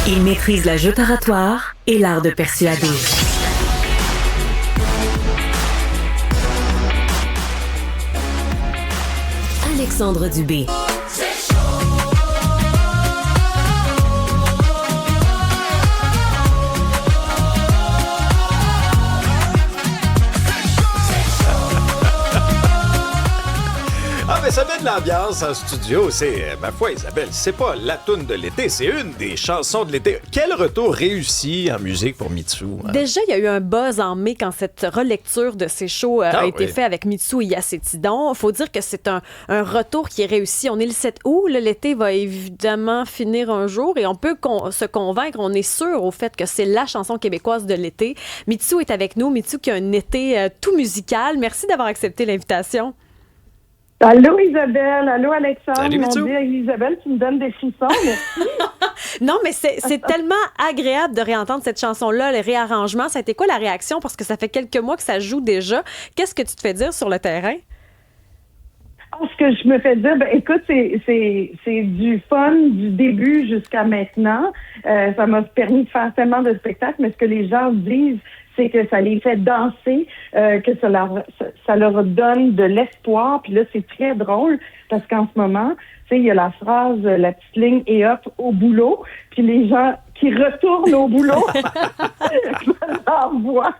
Il maîtrise la joute oratoire et l'art de persuader. Alexandre Dubé. Mais ça met de l'ambiance en studio. C'est, ma foi, Isabelle, c'est pas la toune de l'été, c'est une des chansons de l'été. Quel retour réussi en musique pour Mitsou. Hein? Déjà, il y a eu un buzz en mai quand cette relecture de ses shows a été faite avec Mitsou et Yacetidon. Il faut dire que c'est un retour qui est réussi. On est le 7 août. L'été va évidemment finir un jour et on peut se convaincre, on est sûr au fait que c'est la chanson québécoise de l'été. Mitsou est avec nous. Mitsou qui a un été tout musical. Merci d'avoir accepté l'invitation. Allô Isabelle, allô Alexandre. Salut, Mon Dieu, Isabelle, tu me donnes des frissons, merci. Non, mais c'est tellement agréable de réentendre cette chanson-là, les réarrangements. Ça a été quoi la réaction? Parce que ça fait quelques mois que ça joue déjà. Qu'est-ce que tu te fais dire sur le terrain? Ce que je me fais dire, écoute, c'est du fun du début jusqu'à maintenant. Ça m'a permis de faire tellement de spectacles, mais ce que les gens disent, c'est que ça les fait danser, que ça leur donne de l'espoir. Puis là, c'est très drôle parce qu'en ce moment, tu sais, il y a la phrase, la petite ligne « et hop, au boulot ». Puis les gens qui retournent au boulot, je l'envoie.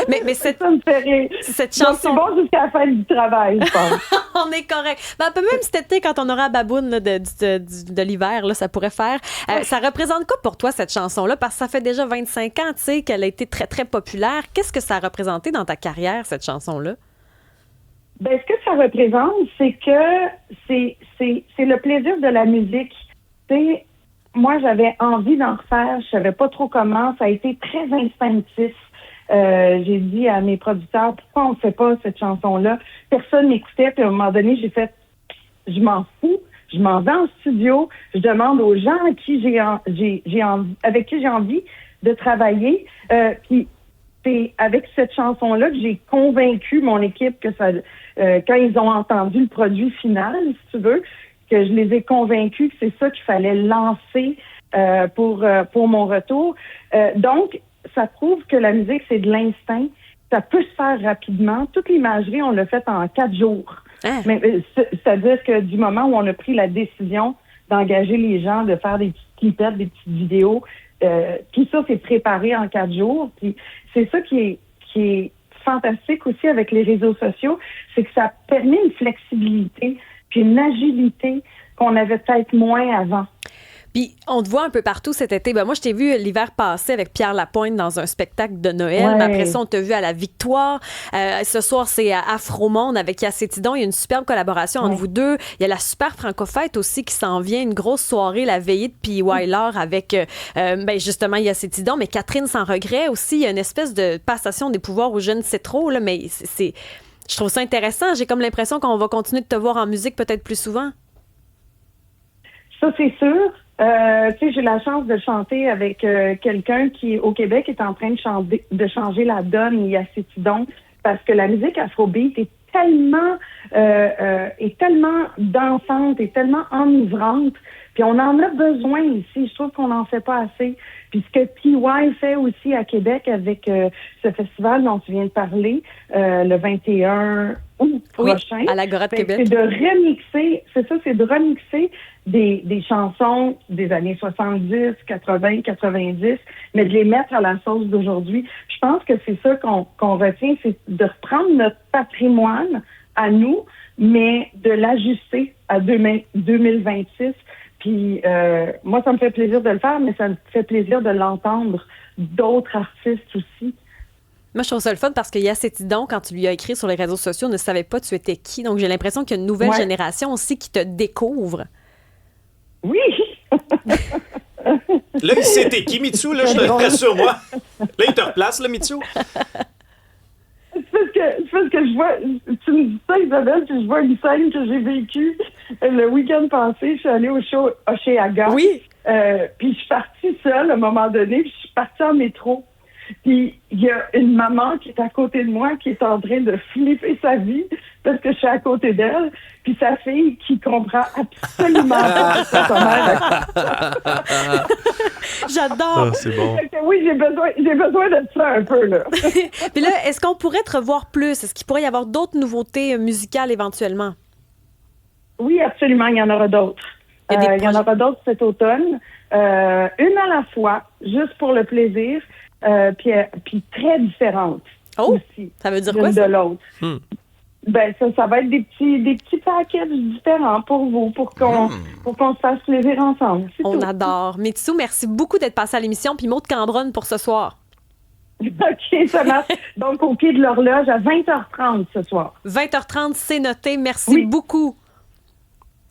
Mais ça me fait rire. Cette chanson... C'est bon jusqu'à la fin du travail, je pense. On est correct. Ben, même cet été, quand on aura la baboune là, de l'hiver, là, ça pourrait faire. Ça représente quoi pour toi, cette chanson-là? Parce que ça fait déjà 25 ans, tu sais, qu'elle a été très, très populaire. Qu'est-ce que ça a représenté dans ta carrière, cette chanson-là? Ben, ce que ça représente, c'est que c'est le plaisir de la musique. Tu sais, moi, j'avais envie d'en refaire. Je savais pas trop comment. Ça a été très instinctif. J'ai dit à mes producteurs, pourquoi on ne fait pas cette chanson-là? Personne m'écoutait. Puis à un moment donné, j'ai fait, je m'en fous. Je m'en vais en studio. Je demande aux gens avec qui j'ai envie de travailler. Puis c'est avec cette chanson-là que j'ai convaincu mon équipe que ça, quand ils ont entendu le produit final, si tu veux, que je les ai convaincus que c'est ça qu'il fallait lancer pour mon retour. Donc, ça prouve que la musique, c'est de l'instinct. Ça peut se faire rapidement. Toute l'imagerie, on l'a faite en 4 jours. Mais c'est-à-dire que du moment où on a pris la décision d'engager les gens, de faire des petites clipettes, des petites vidéos, tout ça, c'est préparé en 4 jours. Puis c'est ça qui est fantastique aussi avec les réseaux sociaux, c'est que ça permet une flexibilité puis une agilité qu'on avait peut-être moins avant. Puis, on te voit un peu partout cet été. Ben, moi, je t'ai vu l'hiver passé avec Pierre Lapointe dans un spectacle de Noël. Ouais. Mais après ça, on t'a vu à la Victoire. Ce soir, c'est à Afromonde avec Yacetidon. Il y a une superbe collaboration entre vous deux. Il y a la super Francofête aussi qui s'en vient. Une grosse soirée, la veillée de P. Wyler avec, justement, Yacetidon. Mais Catherine sans regret aussi. Il y a une espèce de passation des pouvoirs où je ne sais trop, là, mais je trouve ça intéressant. J'ai comme l'impression qu'on va continuer de te voir en musique peut-être plus souvent. Ça, c'est sûr. Tu sais, j'ai la chance de chanter avec quelqu'un qui, au Québec, est en train de changer la donne, Yacetidon, parce que la musique afrobeat est tellement dansante, est tellement enivrante, puis on en a besoin ici. Je trouve qu'on n'en fait pas assez. Puis ce que PY fait aussi à Québec avec ce festival dont tu viens de parler, le 21 août prochain, à la Grotte Québec. C'est de remixer des chansons des années 70, 80, 90, mais de les mettre à la sauce d'aujourd'hui. Je pense que c'est ça qu'on retient, c'est de reprendre notre patrimoine à nous, mais de l'ajuster à 2026. Puis moi, ça me fait plaisir de le faire, mais ça me fait plaisir de l'entendre d'autres artistes aussi. Moi, je trouve ça le fun parce que Yacetidon, quand tu lui as écrit sur les réseaux sociaux, ne savait pas tu étais qui. Donc, j'ai l'impression qu'il y a une nouvelle génération aussi qui te découvre. Oui! Là, il sait t'es qui, Mitsou? Là, je te rassure, moi. Là, il te replace, là, Mitsou? C'est parce que je vois, tu me dis ça, Isabelle, puis je vois une scène que j'ai vécue le week-end passé. Je suis allée au show Oshéaga. Oui. Puis je suis partie seule à un moment donné, puis je suis partie en métro. Puis il y a une maman qui est à côté de moi qui est en train de flipper sa vie parce que je suis à côté d'elle. Puis sa fille qui comprend absolument pas ce que sa mère a. J'adore. Ah, c'est bon. Fait que oui, j'ai besoin de ça un peu, là. Puis là, est-ce qu'on pourrait te revoir plus? Est-ce qu'il pourrait y avoir d'autres nouveautés musicales éventuellement? Oui, absolument, il y en aura d'autres. Il y a des Il y en aura d'autres cet automne. Une à la fois, juste pour le plaisir, puis très différentes Oh, aussi, ça veut dire l'une quoi, ça? de l'autre. Ben ça va être des petits packages différents pour vous, pour qu'on se fasse plaisir ensemble. C'est On tout. adore. Mitsou, merci beaucoup d'être passé à l'émission. Puis Maud Cambronne pour ce soir. OK, ça marche. Donc, au pied de l'horloge, à 20h30 ce soir. 20h30, c'est noté. Merci Oui. beaucoup.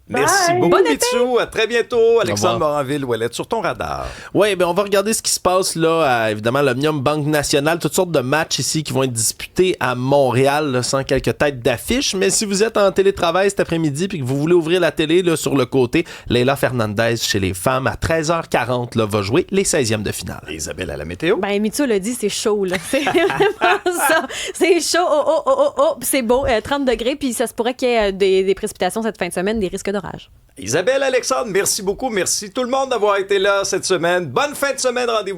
Merci Bye. beaucoup, Bon été. Mitsou. À très bientôt. Alexandre revoir. Moranville-Ouellette sur ton radar. Oui, ben on va regarder ce qui se passe là, évidemment, l'Omnium Banque Nationale, toutes sortes de matchs ici qui vont être disputés à Montréal, là, sans quelques têtes d'affiche. Mais si vous êtes en télétravail cet après-midi puis que vous voulez ouvrir la télé là, sur le côté, Leila Fernandez chez les femmes à 13h40 là, va jouer les 16e de finale. Isabelle à la météo. Ben, Mitsou l'a dit, c'est chaud, là. C'est vraiment ça. C'est chaud. Oh. Puis c'est beau. 30 degrés. Puis ça se pourrait qu'il y ait des précipitations cette fin de semaine, des risques d'orage. Isabelle, Alexandre, merci beaucoup. Merci tout le monde d'avoir été là cette semaine. Bonne fin de semaine. Rendez-vous